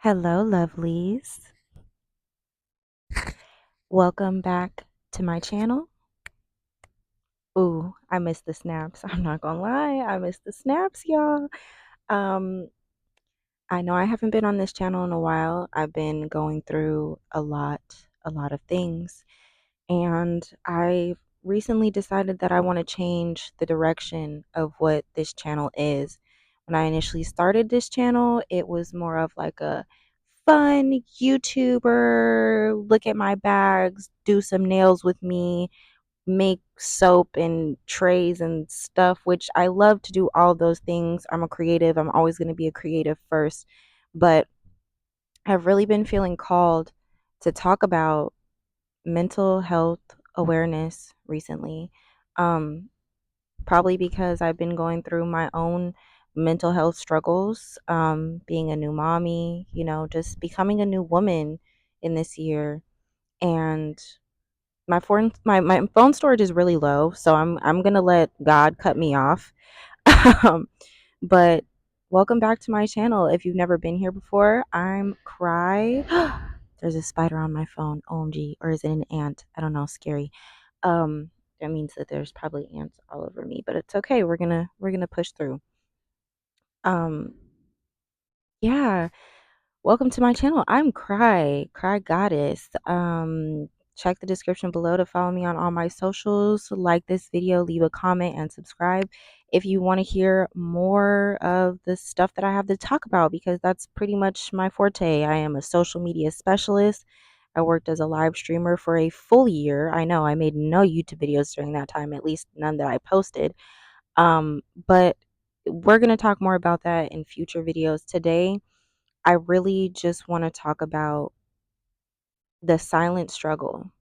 Hello, lovelies. Welcome back to my channel. Ooh, I missed the snaps. I'm not gonna lie, I missed the snaps, y'all. Um, I know I haven't been on this channel in a while. I've been going through a lot of things, and I recently decided that I want to change the direction of what this channel is. When I initially started this channel, it was more of like a fun YouTuber, look at my bags, do some nails with me, make soap and trays and stuff, which I love to do all those things. I'm a creative. I'm always going to be a creative first. But I've really been feeling called to talk about mental health awareness recently. Um, Probably because I've been going through my own mental health struggles, being a new mommy, just becoming a new woman in this year. And my phone storage is really low, so I'm gonna let God cut me off. um, but welcome back to my channel. If you've never been here before, I'm Cry. There's a spider on my phone. OMG, or is it an ant? I don't know. Scary. Um, that means that there's probably ants all over me, but it's okay. We're gonna push through. Um, yeah. Welcome to my channel. I'm CryGoddess. Check the description below to follow me on all my socials. Like this video, leave a comment, and subscribe if you want to hear more of the stuff that I have to talk about, because that's pretty much my forte. I am a social media specialist. I worked as a live streamer for a full year. I know I made no YouTube videos during that time, at least none that I posted. But we're going to talk more about that in future videos. Today I really just want to talk about the silent struggle.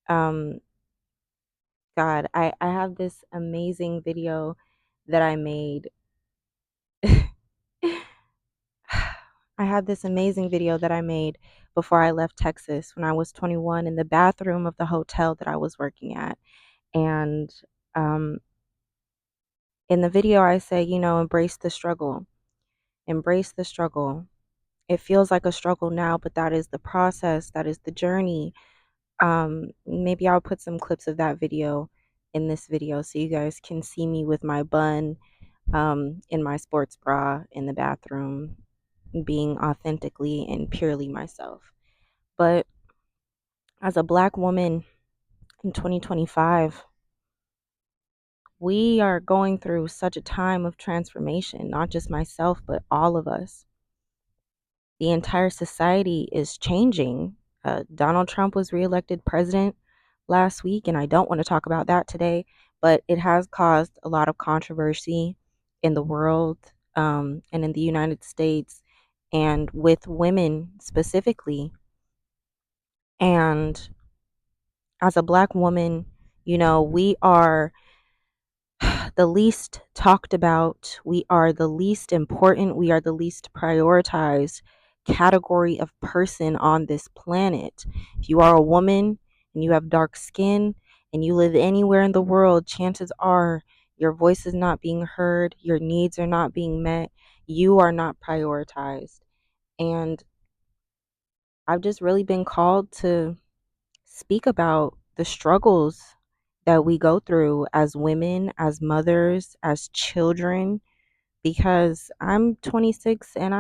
Um, God, I have this amazing video that I made. I had this amazing video that I made before I left Texas when I was 21 in the bathroom of the hotel that I was working at. And um, in the video, I say, embrace the struggle. Embrace the struggle. It feels like a struggle now, but that is the process, that is the journey. Maybe I'll put some clips of that video in this video so you guys can see me with my bun, in my sports bra in the bathroom, being authentically and purely myself. But as a black woman in 2025, we are going through such a time of transformation, not just myself, but all of us. The entire society is changing. Donald Trump was reelected president last week, and I don't want to talk about that today, but it has caused a lot of controversy in the world, and in the United States, and with women specifically. And as a black woman, we are the least talked about, we are the least important, we are the least prioritized category of person on this planet. If you are a woman and you have dark skin and you live anywhere in the world, chances are your voice is not being heard, your needs are not being met, you are not prioritized. And I've just really been called to speak about the struggles that we go through as women, as mothers, as children, because I'm 26 and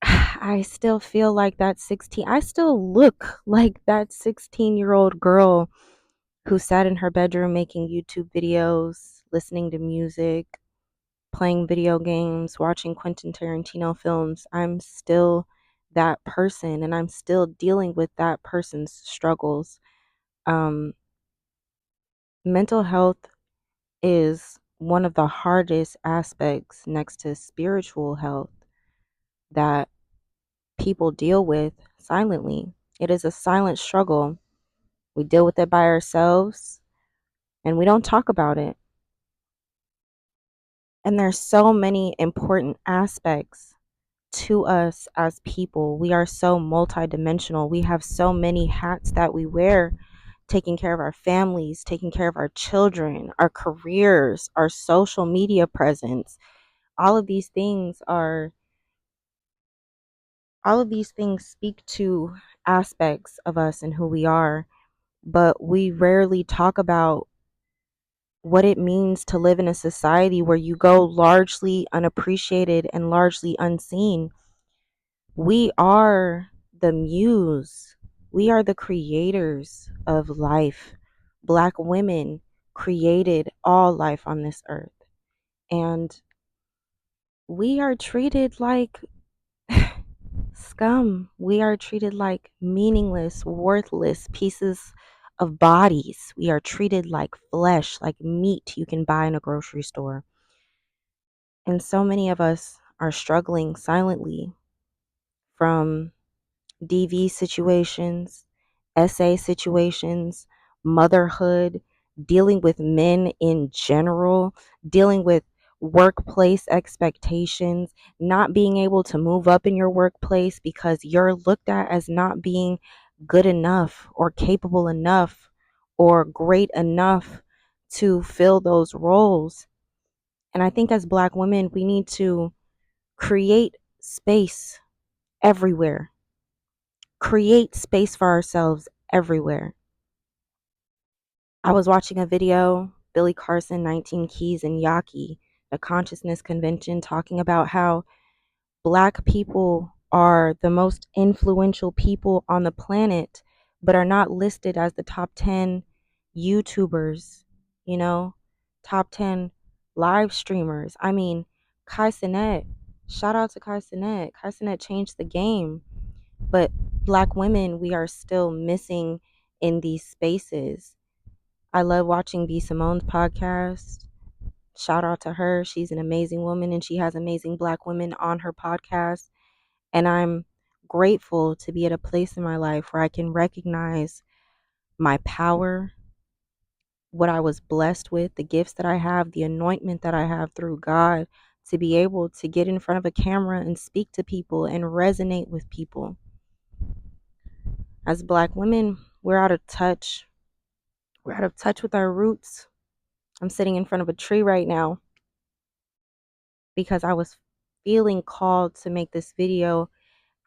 I still feel like that 16. I still look like that 16-year-old girl who sat in her bedroom making YouTube videos, listening to music, playing video games, watching Quentin Tarantino films. I'm still that person, and I'm still dealing with that person's struggles. Um, Mental health is one of the hardest aspects next to spiritual health that people deal with silently. It is a silent struggle. We deal with it by ourselves and we don't talk about it. And there's so many important aspects to us as people. We are so multidimensional. We have so many hats that we wear, taking care of our families, taking care of our children, our careers, our social media presence. All of these things are All of these things speak to aspects of us and who we are, but we rarely talk about what it means to live in a society where you go largely unappreciated and largely unseen. We are the muse. We are the creators of life. Black women created all life on this earth. And we are treated like scum. We are treated like meaningless, worthless pieces of bodies. We are treated like flesh, like meat you can buy in a grocery store. And so many of us are struggling silently from DV situations, SA situations, motherhood, dealing with men in general, dealing with workplace expectations, not being able to move up in your workplace because you're looked at as not being good enough or capable enough or great enough to fill those roles. And I think as Black women, we need to create space everywhere. Create space for ourselves everywhere. I was watching a video, Billy Carson, 19 Keys, and Yaki, a consciousness convention, talking about how Black people are the most influential people on the planet, but are not listed as the top 10 YouTubers, you know, top 10 live streamers. I mean, Kai Cenat, shout out to Kai Cenat. Kai Cenat changed the game. But Black women, we are still missing in these spaces. I love watching B. Simone's podcast. Shout out to her. She's an amazing woman and she has amazing Black women on her podcast. And I'm grateful to be at a place in my life where I can recognize my power, what I was blessed with, the gifts that I have, the anointment that I have through God to be able to get in front of a camera and speak to people and resonate with people. As Black women, we're out of touch. We're out of touch with our roots. I'm sitting in front of a tree right now because I was feeling called to make this video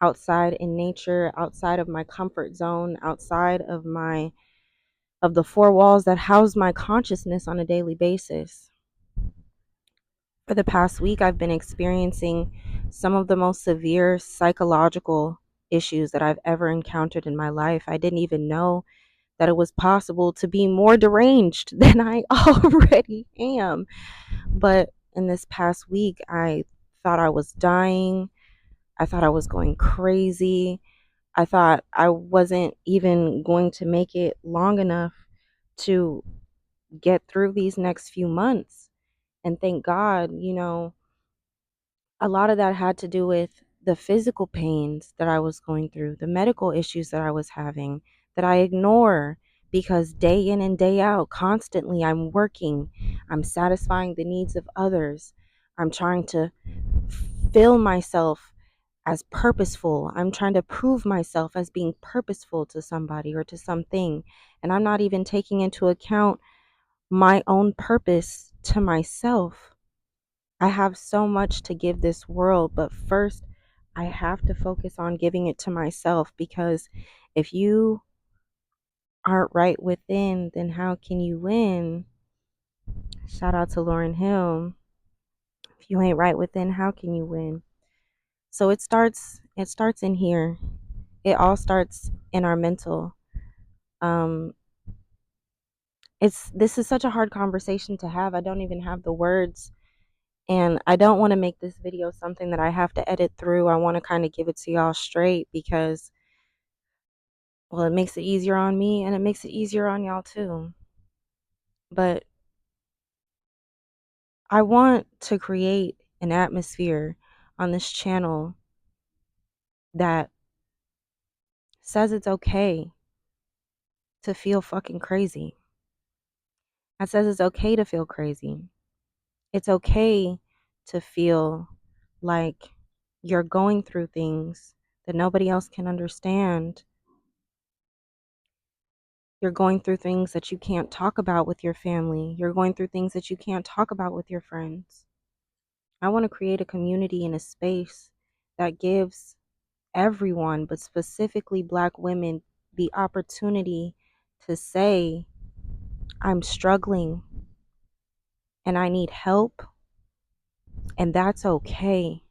outside in nature, outside of my comfort zone, outside of the four walls that house my consciousness on a daily basis. For the past week, I've been experiencing some of the most severe psychological issues that I've ever encountered in my life. I didn't even know that it was possible to be more deranged than I already am. But in this past week, I thought I was dying. I thought I was going crazy. I thought I wasn't even going to make it long enough to get through these next few months. And thank God, a lot of that had to do with the physical pains that I was going through, the medical issues that I was having that I ignore because day in and day out, constantly I'm working, I'm satisfying the needs of others, I'm trying to fill myself as purposeful, I'm trying to prove myself as being purposeful to somebody or to something, and I'm not even taking into account my own purpose to myself. I have so much to give this world, but first I have to focus on giving it to myself because if you aren't right within, then how can you win? Shout out to Lauryn Hill. If you ain't right within, how can you win? So it starts in here. It all starts in our mental. Um this is such a hard conversation to have. I don't even have the words. And I don't want to make this video something that I have to edit through. I want to kind of give it to y'all straight because, well, it makes it easier on me and it makes it easier on y'all too. But I want to create an atmosphere on this channel that says it's okay to feel fucking crazy. That says it's okay to feel crazy. It's okay to feel like you're going through things that nobody else can understand. You're going through things that you can't talk about with your family. You're going through things that you can't talk about with your friends. I want to create a community and a space that gives everyone, but specifically Black women, the opportunity to say, I'm struggling and I need help, and that's okay.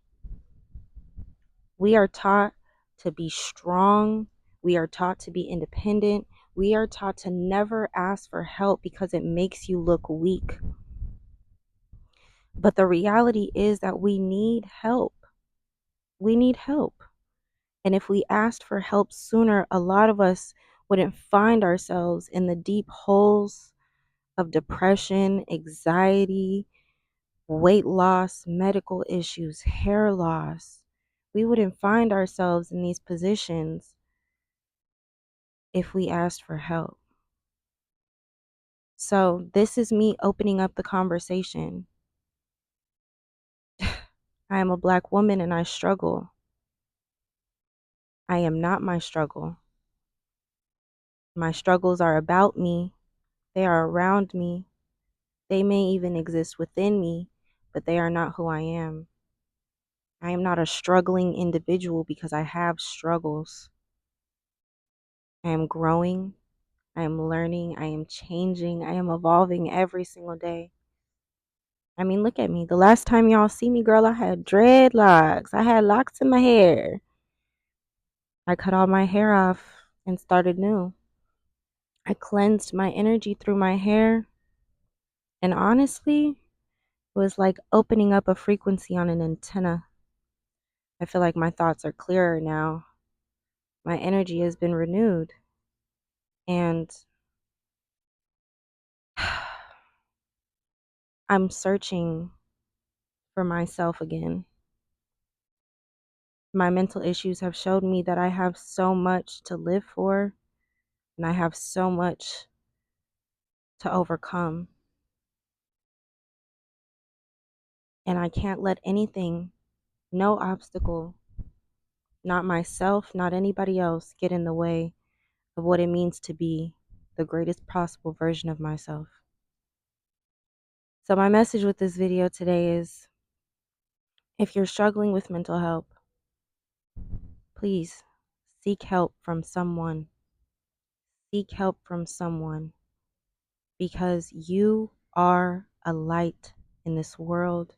We are taught to be strong. We are taught to be independent. We are taught to never ask for help because it makes you look weak. But the reality is that we need help. We need help. And if we asked for help sooner, a lot of us wouldn't find ourselves in the deep holes of depression, anxiety, weight loss, medical issues, hair loss. We wouldn't find ourselves in these positions if we asked for help. So, this is me opening up the conversation. I am a Black woman and I struggle. I am not my struggle. My struggles are about me, they are around me, they may even exist within me, but they are not who I am. I am not a struggling individual because I have struggles. I am growing, I am learning, I am changing, I am evolving every single day. I mean, look at me. The last time y'all see me, girl, I had dreadlocks. I had locks in my hair. I cut all my hair off and started new. I cleansed my energy through my hair. And honestly, it was like opening up a frequency on an antenna. I feel like my thoughts are clearer now. My energy has been renewed. And I'm searching for myself again. My mental issues have showed me that I have so much to live for, and I have so much to overcome. And I can't let anything, no obstacle, not myself, not anybody else, get in the way of what it means to be the greatest possible version of myself. So, my message with this video today is, if you're struggling with mental health, please seek help from someone. Seek help from someone, because you are a light in this world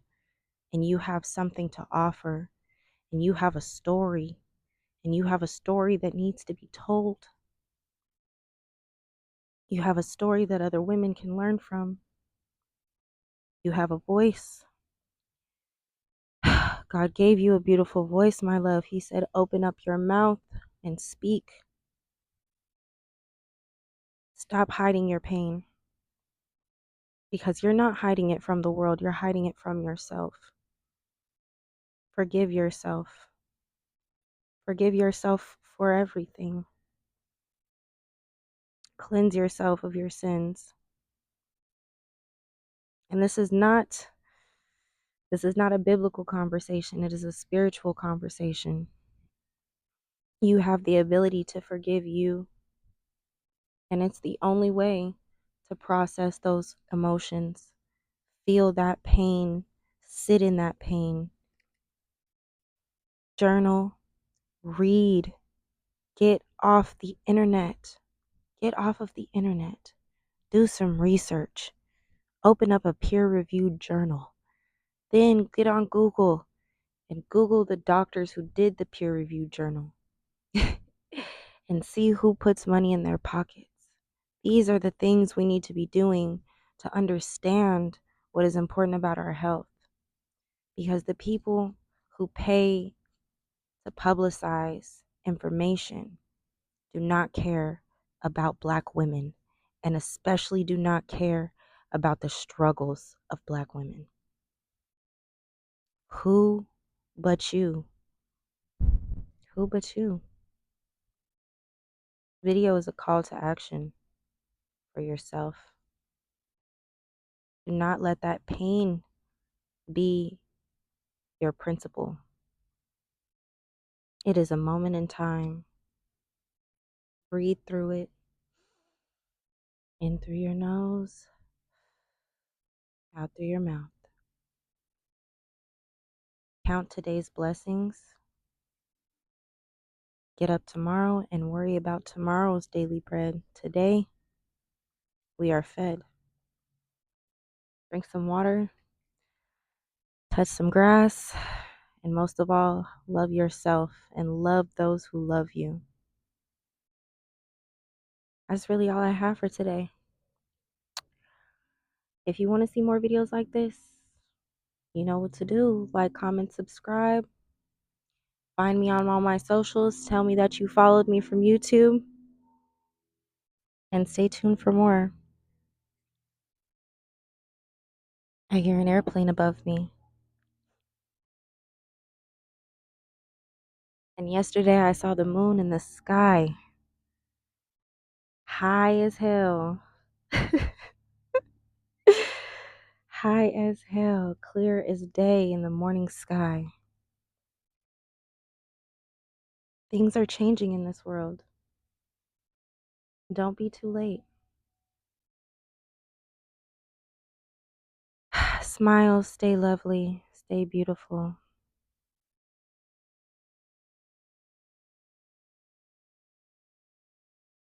and you have something to offer, and you have a story, and you have a story that needs to be told. You have a story that other women can learn from. You have a voice. God gave you a beautiful voice, my love. He said, open up your mouth and speak. Stop hiding your pain, because you're not hiding it from the world. You're hiding it from yourself. Forgive yourself. Forgive yourself for everything. Cleanse yourself of your sins. And this is not a biblical conversation. It is a spiritual conversation. You have the ability to forgive you, and it's the only way to process those emotions. Feel that pain, sit in that pain, journal, read, get off the internet. Get off of the internet. Do some research. Open up a peer-reviewed journal. Then get on Google and Google the doctors who did the peer-reviewed journal and see who puts money in their pockets. These are the things we need to be doing to understand what is important about our health. Because the people who pay to publicize information do not care about Black women, and especially do not care about the struggles of Black women. Who but you? Who but you? Video is a call to action for yourself. Do not let that pain be your principle. It is a moment in time. Breathe through it. In through your nose, out through your mouth. Count today's blessings get up tomorrow and worry about tomorrow's daily bread. Today, we are fed. Drink some water, touch some grass, and most of all, love yourself and love those who love you. That's really all I have for today. If you want to see more videos like this, you know what to do. Like, comment, subscribe. Find me on all my socials. Tell me that you followed me from YouTube. And stay tuned for more. I hear an airplane above me. And yesterday I saw the moon in the sky. High as hell. High as hell. Clear as day in the morning sky. Things are changing in this world. Don't be too late. Smile, stay lovely, stay beautiful.